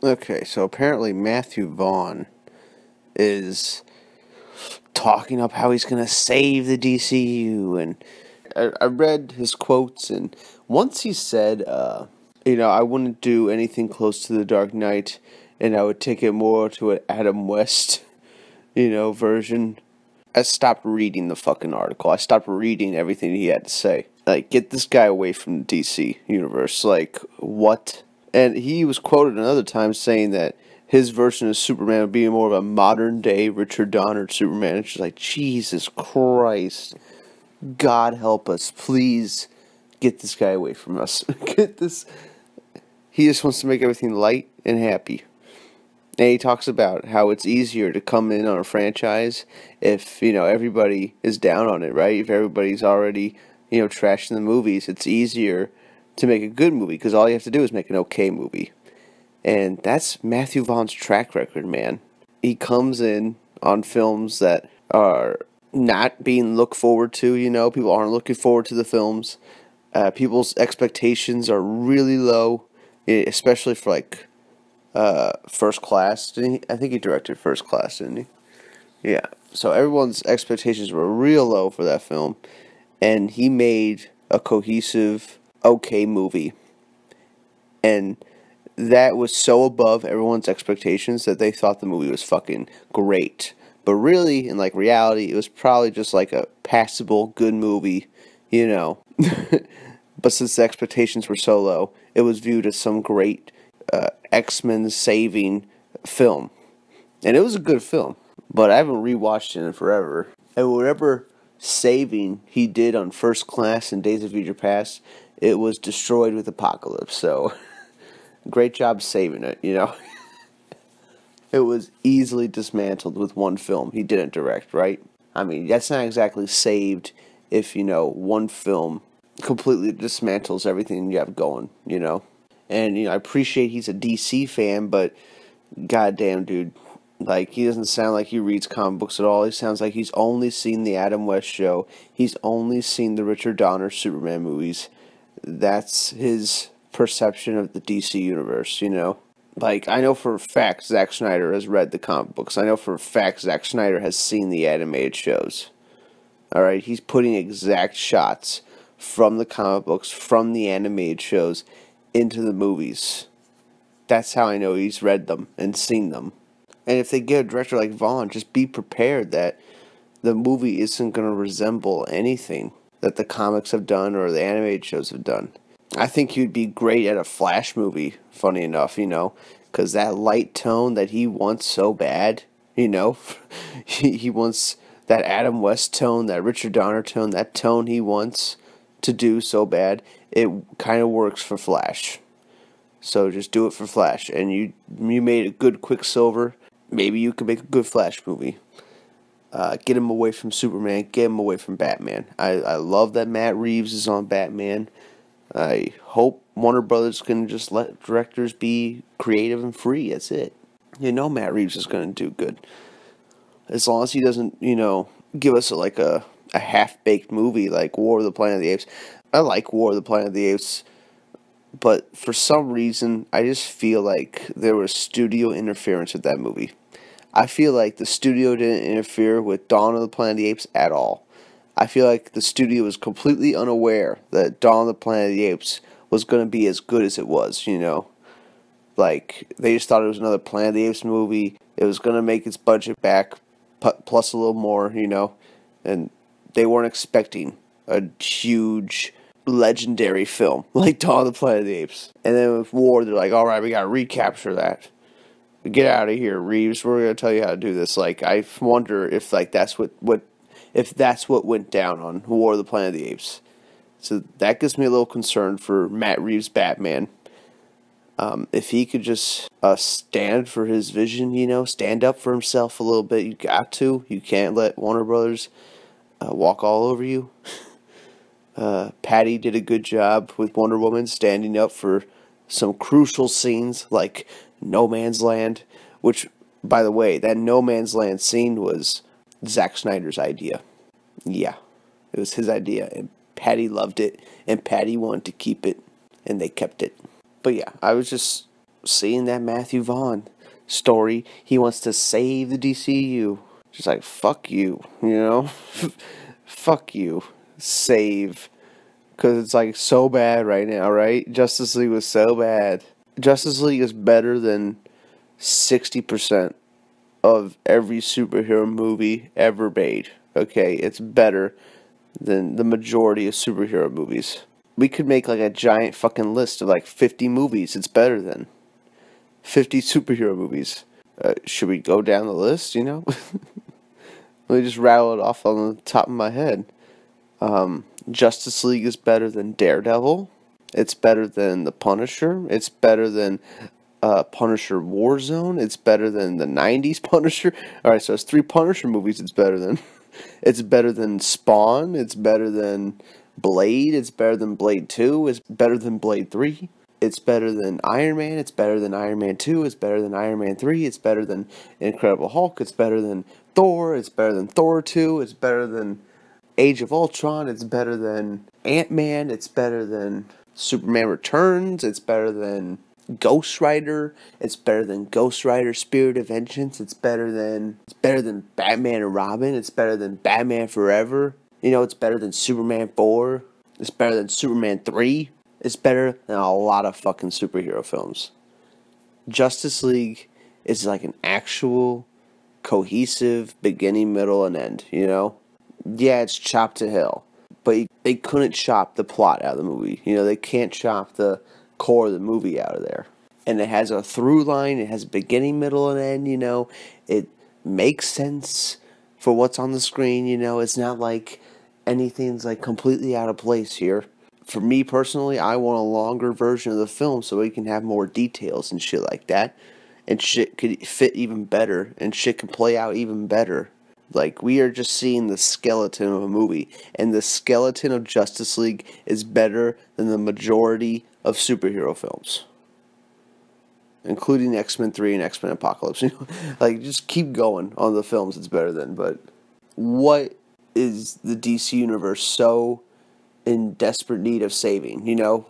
Okay, so apparently Matthew Vaughn is talking up how he's going to save the DCEU, and I read his quotes, and once he said, I wouldn't do anything close to the Dark Knight, and I would take it more to an Adam West, version. I stopped reading the fucking article. I stopped reading everything he had to say. Like, get this guy away from the DC universe. Like, what? And he was quoted another time saying that his version of Superman would be more of a modern day Richard Donner Superman. It's just like, Jesus Christ. God help us. Please get this guy away from us. Get this. He just wants to make everything light and happy. And he talks about how it's easier to come in on a franchise if, everybody is down on it, right? If everybody's already, trashing the movies, it's easier to make a good movie because all you have to do is make an okay movie. And that's Matthew Vaughn's track record, man. He comes in on films that are not being looked forward to, people aren't looking forward to the films. People's expectations are really low, especially for First Class. I think he directed First Class, didn't he? Yeah. So everyone's expectations were real low for that film, and he made a cohesive, okay movie. And that was so above everyone's expectations that they thought the movie was fucking great. But really, in reality, it was probably just like a passable, good movie, But since the expectations were so low, it was viewed as some great X-Men saving film. And it was a good film, but I haven't rewatched it in forever. And whatever saving he did on First Class and Days of Future Past, it was destroyed with Apocalypse. So, great job saving it, It was easily dismantled with one film he didn't direct, right? I mean, that's not exactly saved if, one film completely dismantles everything you have going, And, I appreciate he's a DC fan, but goddamn, dude. He doesn't sound like he reads comic books at all. He sounds like he's only seen the Adam West show. He's only seen the Richard Donner Superman movies. That's his perception of the DC universe, I know for a fact Zack Snyder has read the comic books. I know for a fact Zack Snyder has seen the animated shows. Alright, he's putting exact shots from the comic books, from the animated shows, into the movies. That's how I know he's read them and seen them. And if they get a director like Vaughn, just be prepared that the movie isn't going to resemble anything that the comics have done or the animated shows have done. I think he'd be great at a Flash movie, funny enough, because that light tone that he wants so bad, he wants that Adam West tone, that Richard Donner tone, that tone he wants to do so bad, it kind of works for Flash. So just do it for Flash. And you made a good Quicksilver. Maybe you could make a good Flash movie. Get him away from Superman. Get him away from Batman. I love that Matt Reeves is on Batman. I hope Warner Brothers can just let directors be creative and free. That's it. Matt Reeves is going to do good. As long as he doesn't, give us a half-baked movie like War of the Planet of the Apes. I like War of the Planet of the Apes, but for some reason, I just feel like there was studio interference with that movie. I feel like the studio didn't interfere with Dawn of the Planet of the Apes at all. I feel like the studio was completely unaware that Dawn of the Planet of the Apes was going to be as good as it was, They just thought it was another Planet of the Apes movie. It was going to make its budget back, plus a little more, And they weren't expecting a huge, legendary film like Dawn of the Planet of the Apes. And then with War, they're like, alright, we got to recapture that. Get out of here, Reeves. We're going to tell you how to do this. I wonder if, that's what went down on War of the Planet of the Apes. So that gives me a little concern for Matt Reeves' Batman. If he could just stand for his vision, stand up for himself a little bit. You got to. You can't let Warner Brothers walk all over you. Patty did a good job with Wonder Woman standing up for some crucial scenes like No Man's Land, which, by the way, that No Man's Land scene was Zack Snyder's idea. Yeah, it was his idea, and Patty loved it, and Patty wanted to keep it, and they kept it. But yeah, I was just seeing that Matthew Vaughn story. He wants to save the DCEU. Just like, fuck you, you know? Fuck you. Save. Because it's like so bad right now, right? Justice League was so bad. Justice League is better than 60% of every superhero movie ever made. Okay, it's better than the majority of superhero movies. We could make like a giant fucking list of like 50 movies it's better than. 50 superhero movies. Should we go down the list, you know? Let me just rattle it off on the top of my head. Justice League is better than Daredevil. It's better than The Punisher. It's better than Punisher Warzone. It's better than the 90s Punisher. Alright, so it's 3 Punisher movies it's better than. It's better than Spawn. It's better than Blade. It's better than Blade 2. It's better than Blade 3. It's better than Iron Man. It's better than Iron Man 2. It's better than Iron Man 3. It's better than Incredible Hulk. It's better than Thor. It's better than Thor 2. It's better than Age of Ultron. It's better than Ant-Man. It's better than Superman Returns. It's better than Ghost Rider. It's better than Ghost Rider Spirit of Vengeance. It's better than Batman and Robin. It's better than Batman Forever. You know, it's better than Superman 4. It's better than Superman 3. It's better than a lot of fucking superhero films. Justice League is like an actual cohesive beginning, middle, and end, you know? Yeah, it's chopped to hell. But they couldn't chop the plot out of the movie. You know, they can't chop the core of the movie out of there. And it has a through line. It has a beginning, middle, and end, you know? It makes sense for what's on the screen, you know? It's not like anything's like completely out of place here. For me personally, I want a longer version of the film so we can have more details and shit like that. And shit could fit even better. And shit could play out even better. Like, we are just seeing the skeleton of a movie. And the skeleton of Justice League is better than the majority of superhero films. Including X-Men 3 and X-Men Apocalypse. You know? Like, just keep going on the films it's better than. But what is the DC Universe so in desperate need of saving, you know?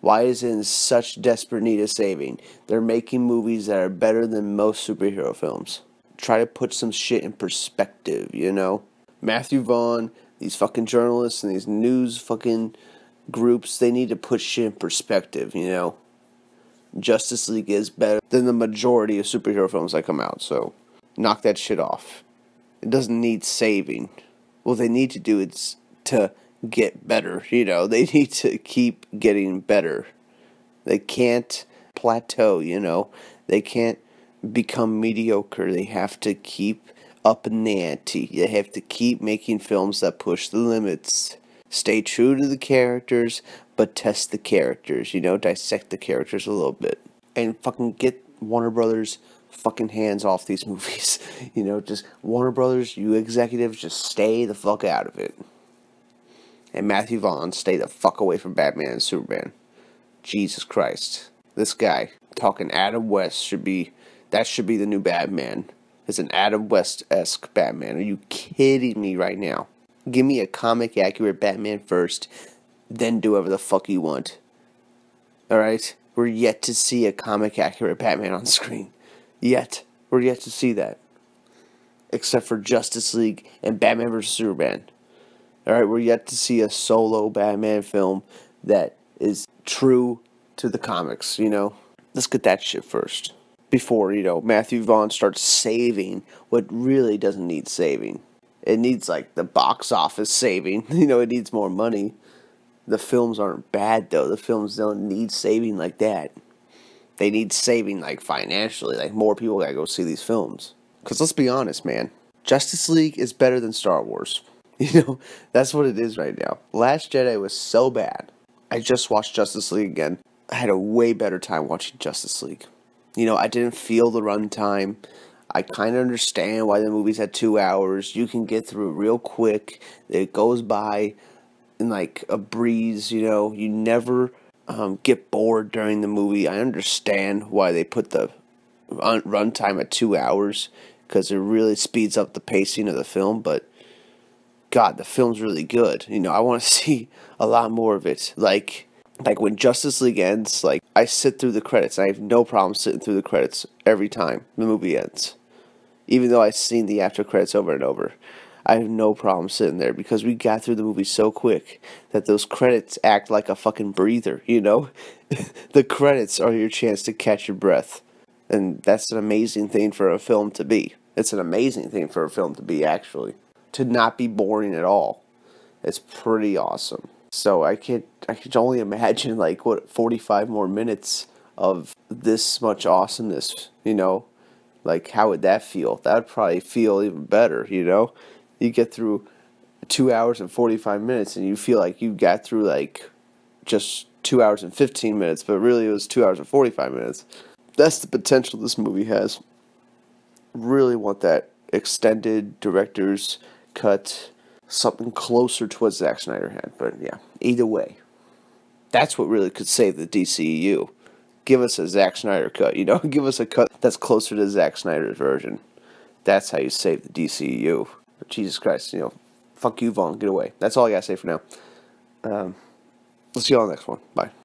Why is it in such desperate need of saving? They're making movies that are better than most superhero films. Try to put some shit in perspective, you know? Matthew Vaughn, these fucking journalists and these news fucking groups, they need to put shit in perspective, you know? Justice League is better than the majority of superhero films that come out, so knock that shit off. It doesn't need saving. What they need to do is to get better, you know? They need to keep getting better. They can't plateau, you know? They can't become mediocre. They have to keep up in the ante. They have to keep making films that push the limits. Stay true to the characters, but test the characters, you know? Dissect the characters a little bit. And fucking get Warner Brothers fucking hands off these movies. You know, just Warner Brothers, you executives, just stay the fuck out of it. And Matthew Vaughn, stay the fuck away from Batman and Superman. Jesus Christ. This guy, talking Adam West, should be the new Batman. It's an Adam West-esque Batman. Are you kidding me right now? Give me a comic-accurate Batman first, then do whatever the fuck you want. Alright? We're yet to see a comic-accurate Batman on screen. Yet. We're yet to see that. Except for Justice League and Batman vs. Superman. Alright, we're yet to see a solo Batman film that is true to the comics, you know? Let's get that shit first. Before, you know, Matthew Vaughn starts saving what really doesn't need saving. It needs, like, the box office saving. You know, it needs more money. The films aren't bad, though. The films don't need saving like that. They need saving, like, financially. Like, more people gotta go see these films. Because let's be honest, man. Justice League is better than Star Wars. You know, that's what it is right now. Last Jedi was so bad. I just watched Justice League again. I had a way better time watching Justice League. You know, I didn't feel the runtime. I kind of understand why the movie's at 2 hours. You can get through it real quick. It goes by in like a breeze, you know. You never get bored during the movie. I understand why they put the runtime at 2 hours, because it really speeds up the pacing of the film, but God, the film's really good. You know, I want to see a lot more of it. Like, Like, when Justice League ends, like, I sit through the credits, and I have no problem sitting through the credits every time the movie ends. Even though I've seen the after credits over and over, I have no problem sitting there because we got through the movie so quick that those credits act like a fucking breather, you know? The credits are your chance to catch your breath. And that's an amazing thing for a film to be. It's an amazing thing for a film to be, actually. To not be boring at all. It's pretty awesome. So I could only imagine, like, 45 more minutes of this much awesomeness, you know? Like, how would that feel? That would probably feel even better, you know? You get through 2 hours and 45 minutes and you feel like you got through, like, just 2 hours and 15 minutes, but really it was 2 hours and 45 minutes. That's the potential this movie has. Really want that extended director's cut, something closer to what Zack Snyder had. But yeah, either way, that's what really could save the DCEU. Give us a Zack Snyder cut, you know? Give us a cut that's closer to Zack Snyder's version. That's how you save the DCEU. But Jesus Christ, you know, fuck you, Vaughn, get away. That's all I gotta say for now. We'll see you on the next one. Bye.